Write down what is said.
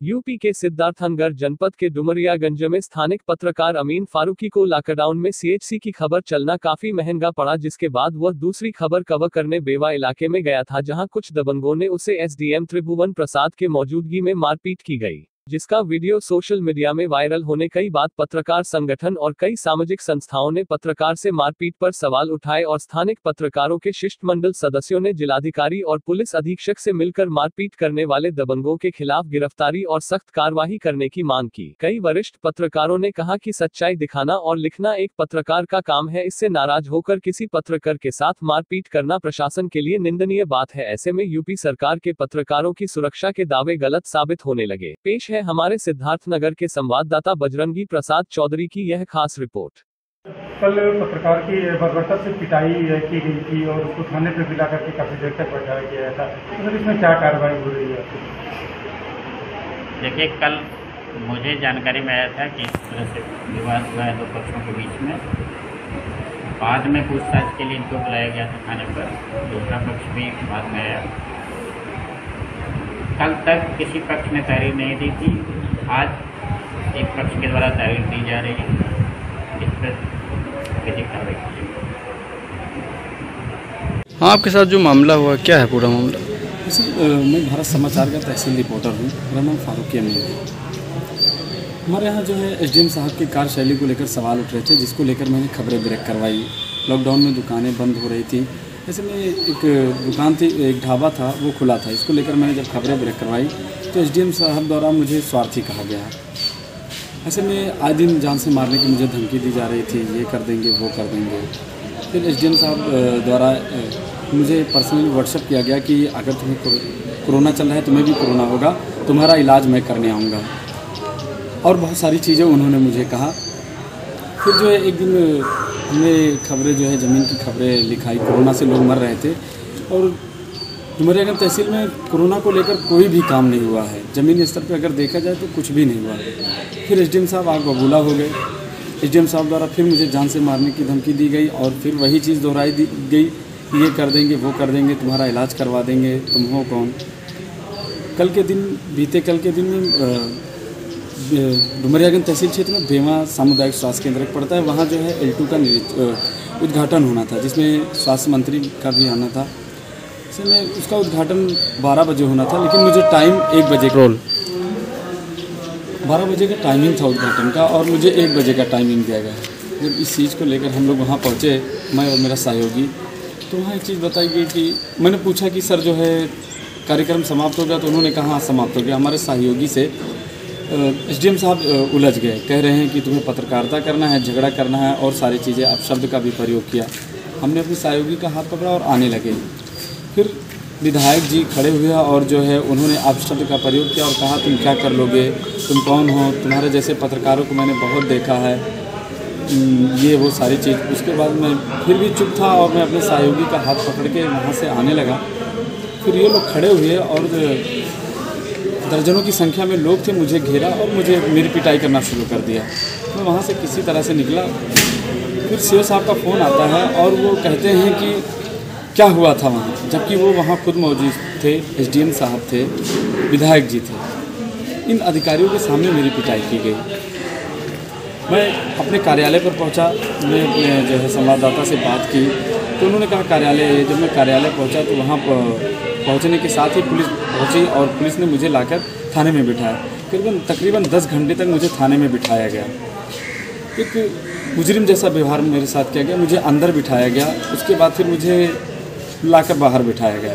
UP के सिद्धार्थनगर जनपद के डुमरियागंज में स्थानिक पत्रकार अमीन फारूकी को लॉकडाउन में सीएचसी की खबर चलना काफी महंगा पड़ा, जिसके बाद वह दूसरी खबर कवर करने बेवा इलाके में गया था, जहां कुछ दबंगों ने उसे एसडीएम त्रिभुवन प्रसाद के मौजूदगी में मारपीट की गई, जिसका वीडियो सोशल मीडिया में वायरल होने के बाद पत्रकार संगठन और कई सामाजिक संस्थाओं ने पत्रकार से मारपीट पर सवाल उठाए और स्थानिक पत्रकारों के शिष्टमंडल सदस्यों ने जिलाधिकारी और पुलिस अधीक्षक से मिलकर मारपीट करने वाले दबंगों के खिलाफ गिरफ्तारी और सख्त कार्रवाई करने की मांग की। कई वरिष्ठ पत्रकारों ने कहा कि सच्चाई दिखाना और लिखना एक पत्रकार का काम है, इससे नाराज होकर किसी पत्रकार के साथ मारपीट करना प्रशासन के लिए निंदनीय बात है। ऐसे में यूपी सरकार के पत्रकारों की सुरक्षा के दावे गलत साबित होने लगे। पेश है हमारे सिद्धार्थनगर के संवाददाता बजरंगी प्रसाद चौधरी की यह खास रिपोर्ट। कल पत्रकार की बर्बरता से पिटाई की गई थी और उसको थाने पर भी लाकर के काफी देर तक बैठाया गया था, तो इसमें क्या कार्रवाई हो रही है? देखिए, कल मुझे जानकारी में आया था कि इस तरह से विवाद हुआ है दो पक्षों के बीच में। बाद में पूछताछ के लिए इनको बुलाया गया था थाने पर, दूसरा पक्ष भी बाद में आया। कल तक किसी पक्ष ने तहरीर नहीं दी थी, आज एक पक्ष के द्वारा तहरीर दी जा रही है, इस पर विधिक कार्रवाई की। हाँ, आपके साथ जो मामला हुआ क्या है पूरा मामला? मैं भारत समाचार का तहसील रिपोर्टर हूँ। मेरा नाम फारूकी अमीन है। हमारे यहाँ जो है एसडीएम साहब की कार्यशैली को लेकर सवाल उठ रहे थे, जिसको लेकर मैंने खबरें ब्रेक करवाई। लॉकडाउन में दुकानें बंद हो रही थी, ऐसे में एक दुकान थी, एक ढाबा था, वो खुला था। इसको लेकर मैंने जब खबरें ब्रेक करवाई तो एसडीएम साहब द्वारा मुझे स्वार्थी कहा गया। ऐसे में आए दिन जान से मारने की मुझे धमकी दी जा रही थी, ये कर देंगे वो कर देंगे। फिर एसडीएम साहब द्वारा मुझे पर्सनली व्हाट्सएप किया गया कि अगर तुम्हें कोरोना चल रहा है, तुम्हें भी कोरोना होगा, तुम्हारा इलाज मैं करने आऊँगा, और बहुत सारी चीज़ें उन्होंने मुझे कहा। फिर जो है एक दिन हमने खबरें जो है ज़मीन की खबरें लिखाई। कोरोना से लोग मर रहे थे और डुमरियागंज तहसील में कोरोना को लेकर कोई भी काम नहीं हुआ है। ज़मीनी स्तर पे अगर देखा जाए तो कुछ भी नहीं हुआ है। फिर एसडीएम साहब आग बबूला हो गए। एसडीएम साहब द्वारा फिर मुझे जान से मारने की धमकी दी गई और फिर वही चीज़ दोहराई दी गई, ये कर देंगे वो कर देंगे, तुम्हारा इलाज करवा देंगे, तुम हो कौन। बीते कल के दिन में डुमरियागंज तहसील क्षेत्र में बेवा सामुदायिक स्वास्थ्य केंद्र पड़ता है, वहाँ जो है L2 का उद्घाटन होना था, जिसमें स्वास्थ्य मंत्री का भी आना था। इसमें उसका उद्घाटन 12 बजे होना था, लेकिन मुझे टाइम 1 बजे 12 बजे का टाइमिंग था उद्घाटन का, और मुझे 1 बजे का टाइमिंग दिया गया। जब इस चीज़ को लेकर हम लोग वहाँ पहुँचे, मैं और मेरा सहयोगी, तो वहाँ एक चीज़ बताई गई कि मैंने पूछा कि सर जो है कार्यक्रम समाप्त हो गया, तो उन्होंने कहा हाँ समाप्त हो गया। हमारे सहयोगी से एसडीएम साहब उलझ गए, कह रहे हैं कि तुम्हें पत्रकारिता करना है, झगड़ा करना है और सारी चीज़ें, अपशब्द का भी प्रयोग किया। हमने अपने सहयोगी का हाथ पकड़ा और आने लगे। फिर विधायक जी खड़े हुए और जो है उन्होंने अपशब्द का प्रयोग किया और कहा तुम क्या कर लोगे, तुम कौन हो, तुम्हारे जैसे पत्रकारों को मैंने बहुत देखा है, ये वो सारी चीज़। उसके बाद मैं फिर भी चुप था और मैं अपने सहयोगी का हाथ पकड़ के वहाँ से आने लगा। फिर ये लोग खड़े हुए और दर्जनों की संख्या में लोग थे, मुझे घेरा और मुझे मेरी पिटाई करना शुरू कर दिया। मैं वहाँ से किसी तरह से निकला। फिर सीओ साहब का फ़ोन आता है और वो कहते हैं कि क्या हुआ था वहाँ, जबकि वो वहाँ खुद मौजूद थे, एसडीएम साहब थे, विधायक जी थे। इन अधिकारियों के सामने मेरी पिटाई की गई। मैं अपने कार्यालय पर पहुँचा, मैं अपने जो है संवाददाता से बात की तो उन्होंने कहा कार्यालय। जब मैं कार्यालय पहुँचा तो वहाँ पहुँचने के साथ ही पुलिस पहुँची और पुलिस ने मुझे लाकर थाने में बिठाया। तकरीबन 10 घंटे तक मुझे थाने में बिठाया गया। एक मुजरिम जैसा व्यवहार मेरे साथ किया गया, मुझे अंदर बिठाया गया। उसके बाद फिर मुझे लाकर बाहर बिठाया गया।